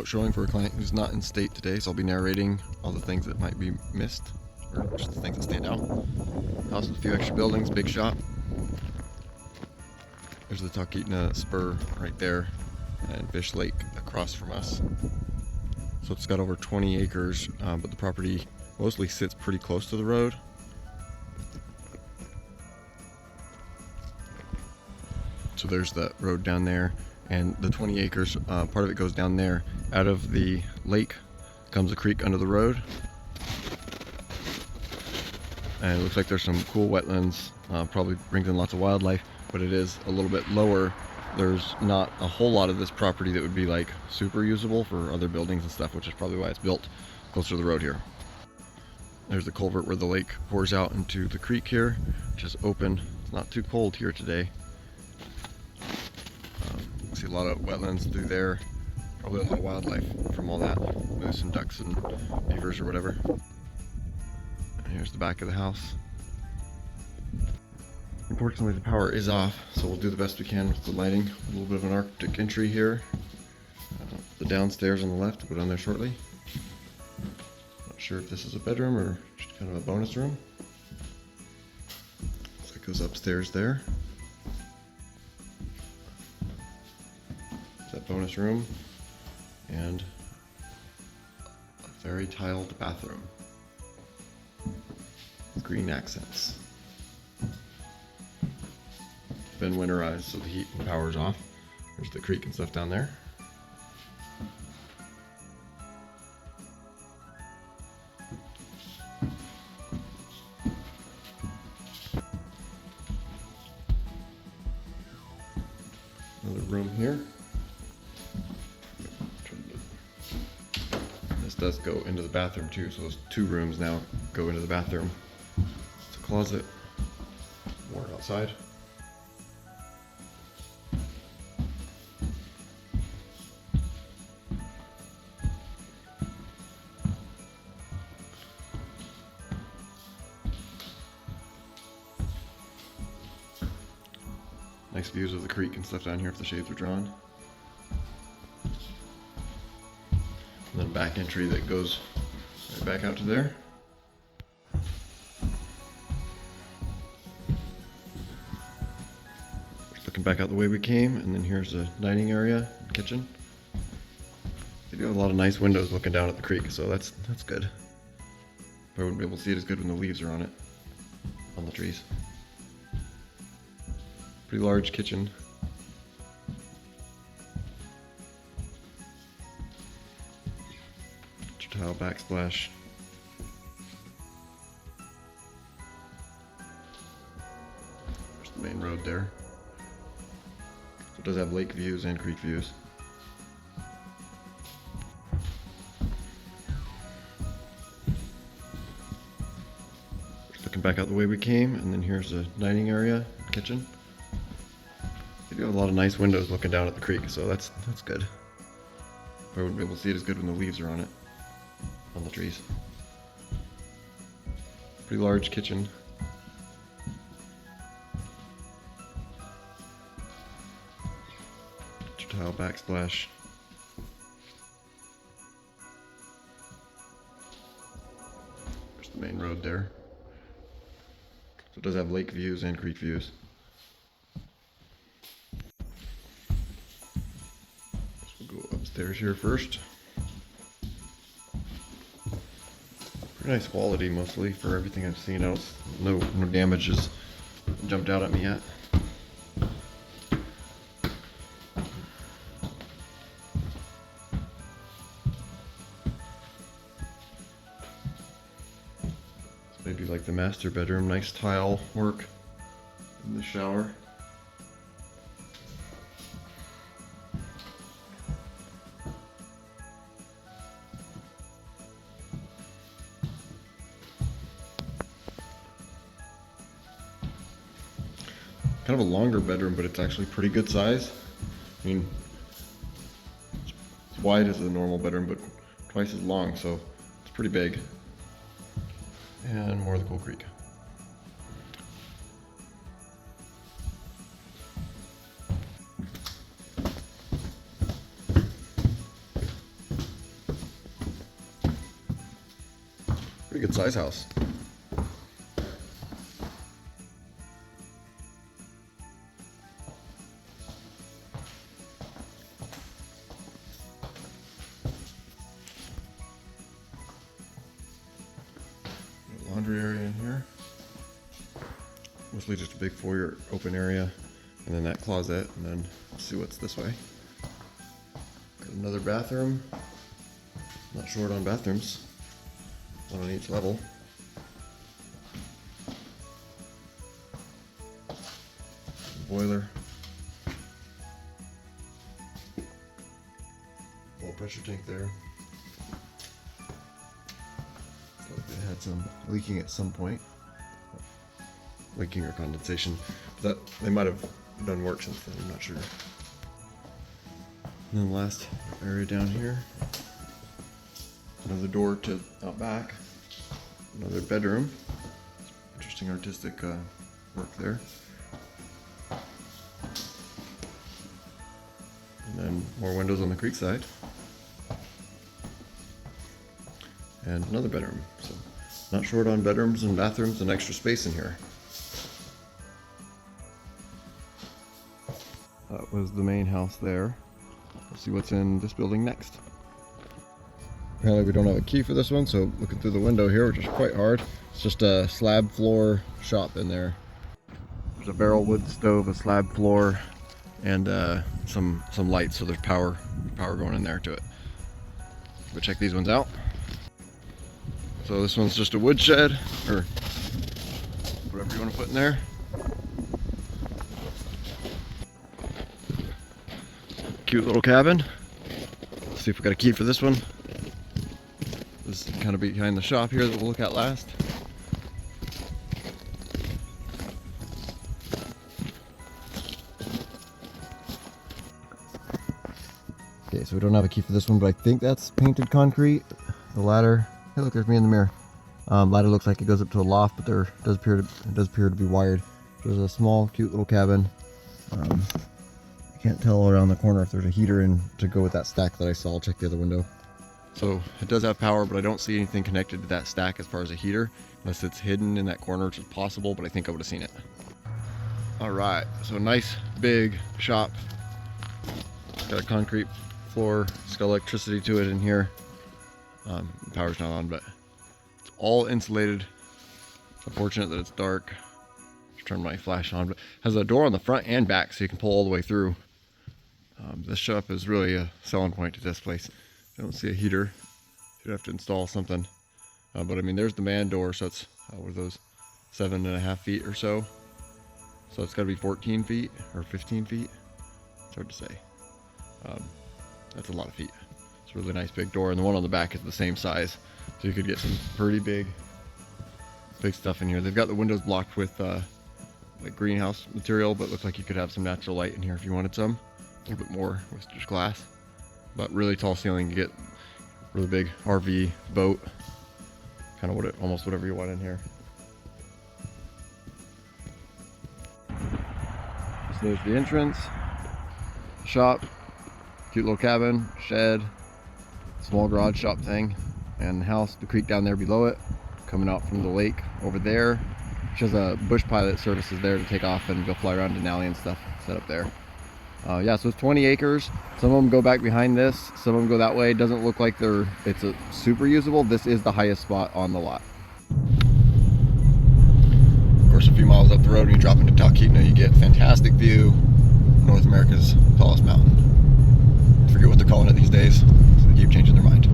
remote showing for a client who's not in state today, so I'll be narrating all the things that might be missed, or just the things that stand out. House with a few extra buildings, big shop. There's the Talkeetna spur right there, and Fish Lake across from us. So it's got over 20 acres, but the property mostly sits pretty close to the road. So there's that road down there, and the 20 acres, part of it goes down there. Out of the lake comes a creek under the road. And it looks like there's some cool wetlands, probably brings in lots of wildlife, but it is a little bit lower. There's not a whole lot of this property that would be like super usable for other buildings and stuff, which is probably why it's built closer to the road here. There's the culvert where the lake pours out into the creek here, which is open. It's not too cold here today. See a lot of wetlands through there, probably a lot of wildlife from all that, moose and ducks and beavers or whatever. And here's the back of the house. Unfortunately, the power is off, so we'll do the best we can with the lighting. A little bit of an Arctic entry here. The downstairs on the left, we'll go down there shortly. Not sure if this is a bedroom or just kind of a bonus room. So it goes upstairs there. That bonus room and a very tiled bathroom with green accents. Been winterized, so the heat and power's off. There's the creek and stuff down there. Another room here. This does go into the bathroom too, so those two rooms now go into the bathroom. It's a closet, more outside. Nice views of the creek and stuff down here if the shades are drawn. And then back entry that goes right back out to there. Looking back out the way we came, and then here's the dining area, kitchen. They do have a lot of nice windows looking down at the creek, so that's good. I wouldn't be able to see it as good when the leaves are on it, on the trees. Pretty large kitchen. Tile backsplash. There's the main road there. So it does have lake views and creek views. Looking back out the way we came, and then here's the dining area, kitchen. They do have a lot of nice windows looking down at the creek, so that's good. I wouldn't be able to see it as good when the leaves are on it, on the trees. Pretty large kitchen. Tile backsplash. There's the main road there. So it does have lake views and creek views. We'll go upstairs here first. Pretty nice quality mostly for everything I've seen else. No damage has jumped out at me yet. Maybe like the master bedroom, nice tile work in the shower. Kind of a longer bedroom, but it's actually pretty good size. I mean, it's wide as a normal bedroom, but twice as long, so it's pretty big. And more of the Cool Creek. size house. Laundry area in here. Mostly just a big foyer open area, and then that closet, and then let's see what's this way. Got another bathroom. Not short on bathrooms. One on each level. Boiler. Little pressure tank there. Looks like they had some leaking at some point. Leaking or condensation. That they might have done work since then, I'm not sure. And then the last area down here. Another door to out back. Another bedroom. Interesting artistic work there. And then more windows on the creek side. And another bedroom. So not short on bedrooms and bathrooms and extra space in here. That was the main house there. Let's see what's in this building next. Apparently we don't have a key for this one, so looking through the window here, which is quite hard, it's just a slab floor shop in there. There's a barrel wood stove, a slab floor, and some lights, so there's power going in there to it. But check these ones out. So this one's just a wood shed, or whatever you want to put in there. Cute little cabin. Let's see if we got a key for this one. This is kind of behind the shop here that we'll look at last. Okay, so we don't have a key for this one, but I think that's painted concrete. The ladder, hey look, there's me in the mirror. Ladder looks like it goes up to a loft, but it does appear to be wired. There's a small, cute little cabin. I can't tell around the corner if there's a heater in to go with that stack that I saw. I'll check the other window. So it does have power, but I don't see anything connected to that stack as far as a heater, unless it's hidden in that corner, which is possible, but I think I would have seen it. All right, so nice big shop. Got a concrete floor, it's got electricity to it in here. Power's not on, but it's all insulated. It's unfortunate that it's dark. Just turn my flash on, but it has a door on the front and back, so you can pull all the way through. This shop is really a selling point to this place. I don't see a heater. You'd have to install something. But I mean, there's the man door, so it's, what are those, 7.5 feet or so. So it's got to be 14 feet or 15 feet. It's hard to say. That's a lot of feet. It's a really nice big door, and the one on the back is the same size. So you could get some pretty big stuff in here. They've got the windows blocked with like greenhouse material, but it looks like you could have some natural light in here if you wanted some. A little bit more with just glass. But really tall ceiling, you get really big RV, boat, kind of almost whatever you want in here. So there's the entrance, shop, cute little cabin, shed, small garage shop thing, and the house, the creek down there below it, coming out from the lake over there, which has a bush pilot services there to take off and go fly around Denali and stuff set up there. Yeah, so it's 20 acres. Some of them go back behind this, some of them go that way. It doesn't look like it's a super usable. This is the highest spot on the lot. Of course, a few miles up the road when you drop into Talkeetna, you get fantastic view, North America's tallest mountain. I forget what they're calling it these days, so they keep changing their mind.